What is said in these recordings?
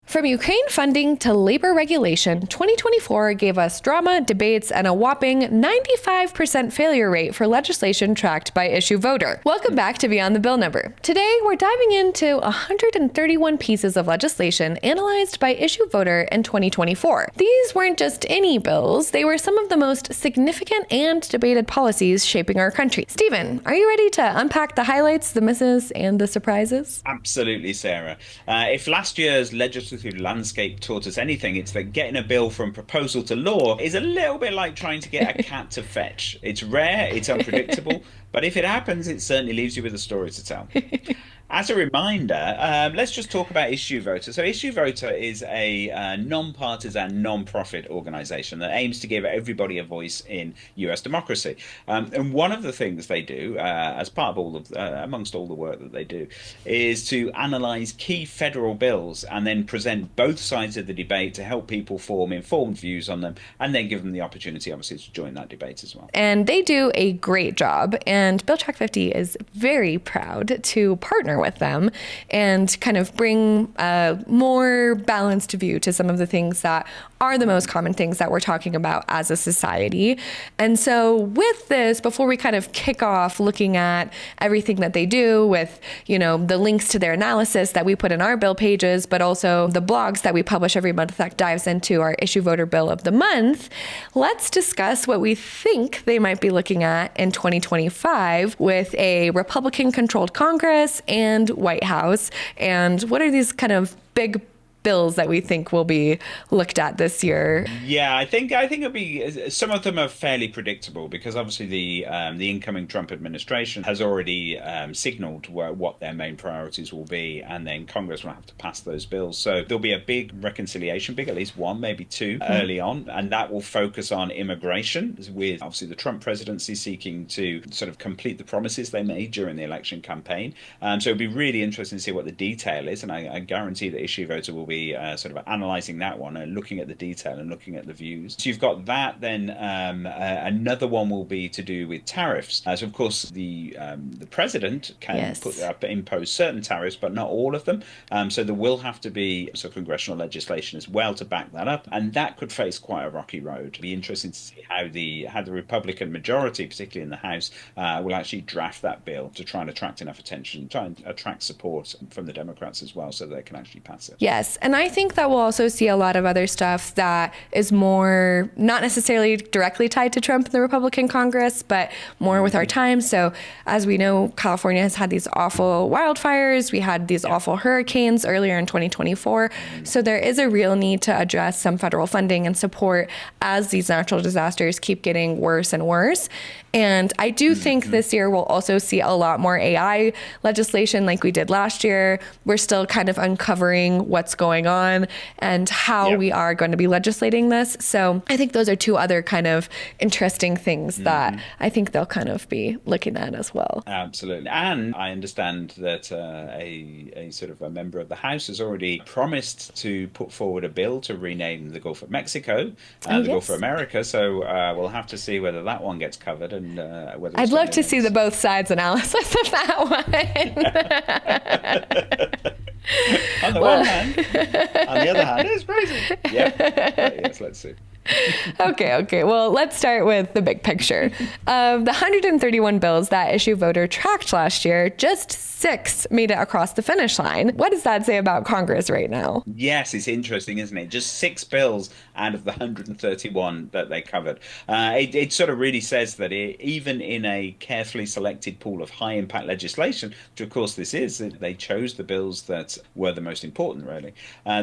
From Ukraine funding to labor regulation, 2024 gave us drama, debates, and a whopping 95% failure rate for legislation tracked by IssueVoter. Welcome back to Beyond the Bill Number. Today, we're diving into 131 pieces of legislation analyzed by IssueVoter in 2024. These weren't just any bills, they were some of the most significant and debated policies shaping our country. Stephen, are you ready to unpack the highlights, the misses, and the surprises? Absolutely, Sarah. If last year's legislative landscape taught us anything, it's that getting a bill from proposal to law is a little bit like trying to get a cat to fetch. It's rare, it's unpredictable, but if it happens, it certainly leaves you with a story to tell. As a reminder, let's just talk about IssueVoter. So IssueVoter is a non-partisan, non-profit organization that aims to give everybody a voice in US democracy. And one of the things they do, as part of amongst all the work that they do, is to analyze key federal bills and then present both sides of the debate to help people form informed views on them, and then give them the opportunity, obviously, to join that debate as well. And they do a great job. And Bill Track 50 is very proud to partner with them and kind of bring a more balanced view to some of the things that are the most common things that we're talking about as a society. And so with this, before we kind of kick off looking at everything that they do with, the links to their analysis that we put in our bill pages, but also the blogs that we publish every month that dives into our IssueVoter Bill of the Month, let's discuss what we think they might be looking at in 2025 with a Republican-controlled Congress and White House. And what are these kind of big bills that we think will be looked at this year? Yeah, I think it'll be, some of them are fairly predictable because obviously the incoming Trump administration has already signaled what their main priorities will be, and then Congress will have to pass those bills. So there'll be a big reconciliation, at least one, maybe two early on, and that will focus on immigration, with obviously the Trump presidency seeking to sort of complete the promises they made during the election campaign. So it'll be really interesting to see what the detail is, and I guarantee that IssueVoter will be sort of analysing that one and looking at the detail and looking at the views. So you've got that. Then another one will be to do with tariffs. So of course the president can impose certain tariffs, but not all of them. So there will have to be some congressional legislation as well to back that up, and that could face quite a rocky road. It'll be interesting to see how the Republican majority, particularly in the House, will actually draft that bill to try and attract enough attention, try and attract support from the Democrats as well, so they can actually pass it. Yes, and I think that we'll also see a lot of other stuff that is more not necessarily directly tied to Trump and the Republican Congress, but more with our time. So as we know, California has had these awful wildfires. We had these awful hurricanes earlier in 2024. So there is a real need to address some federal funding and support as these natural disasters keep getting worse and worse. And I do think this year we'll also see a lot more AI legislation like we did last year. We're still kind of uncovering what's going on and how we are going to be legislating this. So I think those are two other kind of interesting things that I think they'll kind of be looking at as well. Absolutely. And I understand that a sort of a member of the House has already promised to put forward a bill to rename the Gulf of Mexico the Gulf of America. So we'll have to see whether that one gets covered. And whether I'd love to see the both sides analysis of that one. On the one hand, on the other hand, it's crazy. Yeah. Yes, let's see. Okay. Well, let's start with the big picture. Of the 131 bills that IssueVoter tracked last year, just 6 made it across the finish line. What does that say about Congress right now? Yes, it's interesting, isn't it? Just 6 bills out of the 131 that they covered. It sort of really says that even in a carefully selected pool of high-impact legislation, which of course this is, they chose the bills that were the most important, really.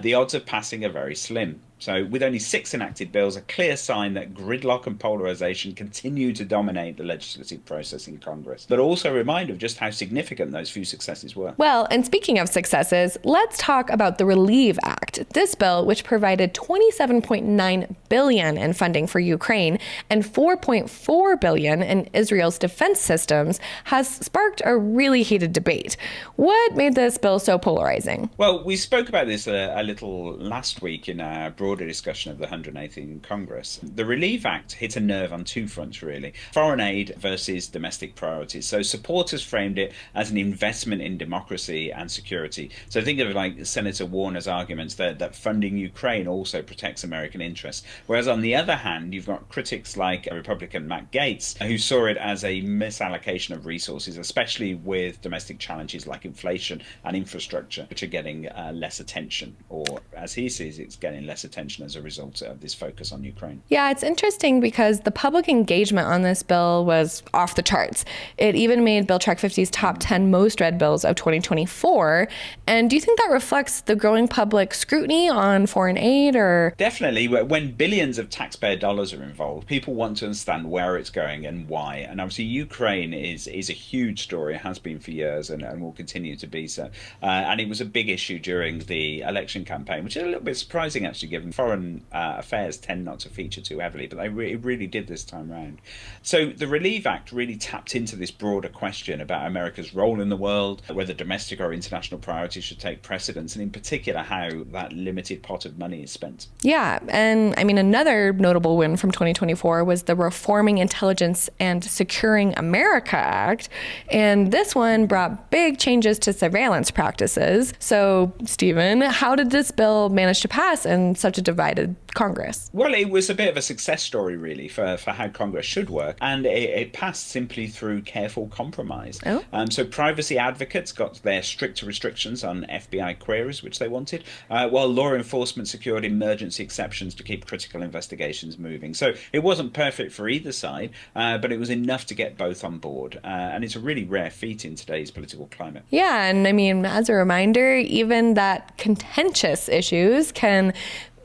The odds of passing are very slim. So with only 6 enacted bills, a clear sign that gridlock and polarization continue to dominate the legislative process in Congress, but also a reminder of just how significant those few successes were. Well, and speaking of successes, let's talk about the Relieve Act. This bill, which provided $27.9 billion in funding for Ukraine and $4.4 billion in Israel's defense systems, has sparked a really heated debate. What made this bill so polarizing? Well, we spoke about this a little last week in our broadcast broader discussion of the 118th Congress. The Relief Act hit a nerve on two fronts, really. Foreign aid versus domestic priorities. So supporters framed it as an investment in democracy and security. So think of it like Senator Warner's arguments that funding Ukraine also protects American interests. Whereas on the other hand, you've got critics like Republican Matt Gaetz, who saw it as a misallocation of resources, especially with domestic challenges like inflation and infrastructure, which are getting less attention, or as he sees, it's getting less attention as a result of this focus on Ukraine. Yeah, it's interesting because the public engagement on this bill was off the charts. It even made Bill Track 50's top 10 most read bills of 2024. And do you think that reflects the growing public scrutiny on foreign aid, or? Definitely. When billions of taxpayer dollars are involved, people want to understand where it's going and why. And obviously Ukraine is a huge story, it has been for years, and will continue to be so. And it was a big issue during the election campaign, which is a little bit surprising actually, given foreign affairs tend not to feature too heavily, but it really did this time round. So the Relief Act really tapped into this broader question about America's role in the world, whether domestic or international priorities should take precedence, and in particular how that limited pot of money is spent. Yeah, and I mean, another notable win from 2024 was the Reforming Intelligence and Securing America Act, and this one brought big changes to surveillance practices. So, Stephen, how did this bill manage to pass in such a divided Congress? Well, it was a bit of a success story, really, for how Congress should work, and it passed simply through careful compromise. So privacy advocates got their stricter restrictions on FBI queries, which they wanted, while law enforcement secured emergency exceptions to keep critical investigations moving. So it wasn't perfect for either side, but it was enough to get both on board, and it's a really rare feat in today's political climate. Yeah, and I mean, as a reminder, even that contentious issues can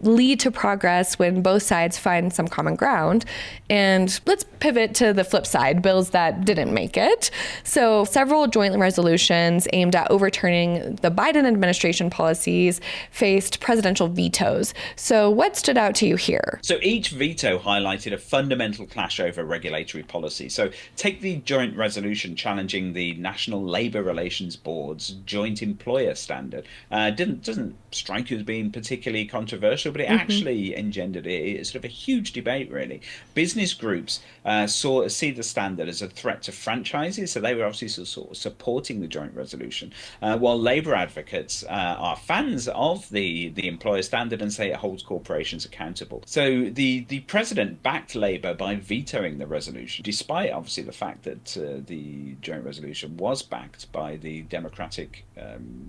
lead to progress when both sides find some common ground. And let's pivot to the flip side, bills that didn't make it. So several joint resolutions aimed at overturning the Biden administration policies faced presidential vetoes. So what stood out to you here? So each veto highlighted a fundamental clash over regulatory policy. So take the joint resolution challenging the National Labor Relations Board's joint employer standard. Doesn't strike you as being particularly controversial, but it actually engendered sort of a huge debate, really. Business groups see the standard as a threat to franchises, so they were obviously sort of supporting the joint resolution, while Labour advocates are fans of the employer standard and say it holds corporations accountable. So the president backed Labour by vetoing the resolution, despite obviously the fact that the joint resolution was backed by the Democratic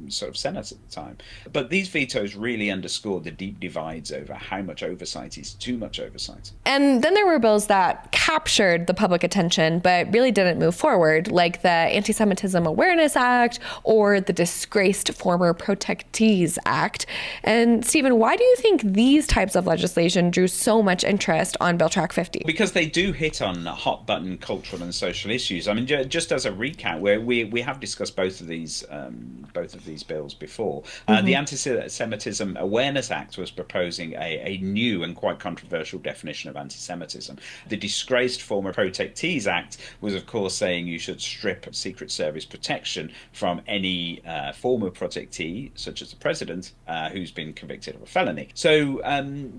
sort of Senate at the time. But these vetoes really underscored the deep divides over how much oversight is too much oversight. And then there were bills that captured the public attention but really didn't move forward, like the Anti-Semitism Awareness Act or the Disgraced Former Protectees Act. And Stephen, why do you think these types of legislation drew so much interest on Bill Track 50? Because they do hit on hot button cultural and social issues. I mean, just as a recap, where we have discussed both of these bills before. The Anti-Semitism Awareness Act was proposing a new and quite controversial definition of anti-Semitism. The Disgraced Former Protectees Act was, of course, saying you should strip Secret Service protection from any former protectee, such as the president, who's been convicted of a felony. So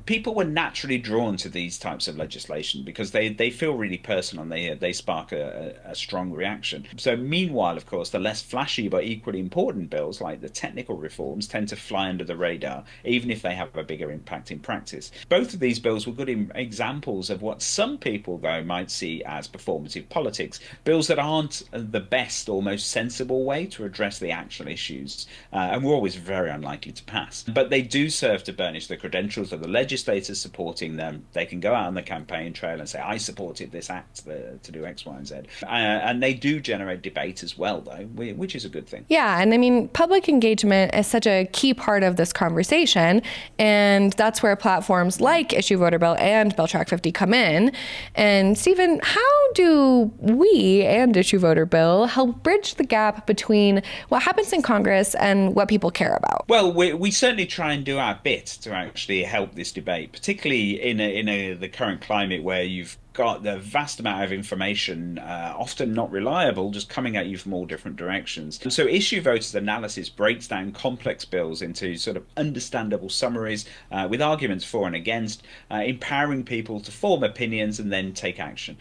people were naturally drawn to these types of legislation because they feel really personal and they spark a strong reaction. So meanwhile, of course, the less flashy but equally important bills, like the technical reforms, tend to fly under the radar, even if they have a bigger impact in practice. Both of these bills were good examples of what some people, though, might see as performative politics, bills that aren't the best or most sensible way to address the actual issues, and were always very unlikely to pass. But they do serve to burnish the credentials of the legislators supporting them. They can go out on the campaign trail and say, I supported this act to do X, Y, and Z. And they do generate debate as well, though, which is a good thing. Yeah, and I mean, public engagement is such a key part of this conversation, and that's where platforms like IssueVoter Bill and Bill Track 50 come in. And Stephen, how do we and IssueVoter Bill help bridge the gap between what happens in Congress and what people care about? Well, we certainly try and do our bit to actually help this debate, particularly in the current climate where you've got the vast amount of information, often not reliable, just coming at you from all different directions. And so IssueVoter's analysis breaks down complex bills into sort of understandable summaries with arguments for and against, empowering people to form opinions and then take action.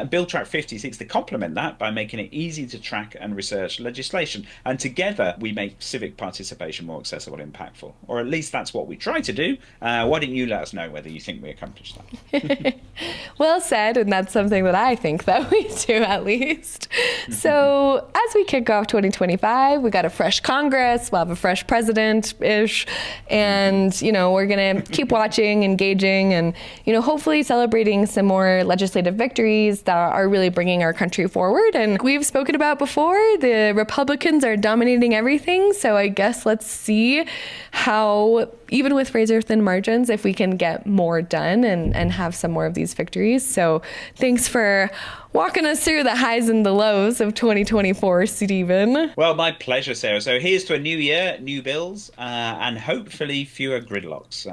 Bill Track 50 seeks to complement that by making it easy to track and research legislation. And together we make civic participation more accessible and impactful. Or at least that's what we try to do. Why don't you let us know whether you think we accomplished that? Well said, and that's something that I think that we do, at least. So as we kick off 2025, we got a fresh Congress, we'll have a fresh president-ish, and, we're going to keep watching, engaging, and, hopefully celebrating some more legislative victories that are really bringing our country forward. And we've spoken about before, the Republicans are dominating everything, so I guess let's see how, even with razor-thin margins, if we can get more done and have some more of these victories. So thanks for walking us through the highs and the lows of 2024, Stephen. Well, my pleasure, Sarah. So here's to a new year, new bills, and hopefully fewer gridlocks.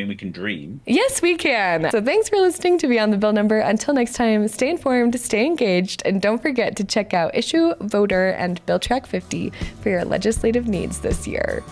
We can dream. Yes, we can. So thanks for listening to Beyond the Bill Number. Until next time, stay informed, stay engaged, and don't forget to check out IssueVoter and Bill Track 50 for your legislative needs this year.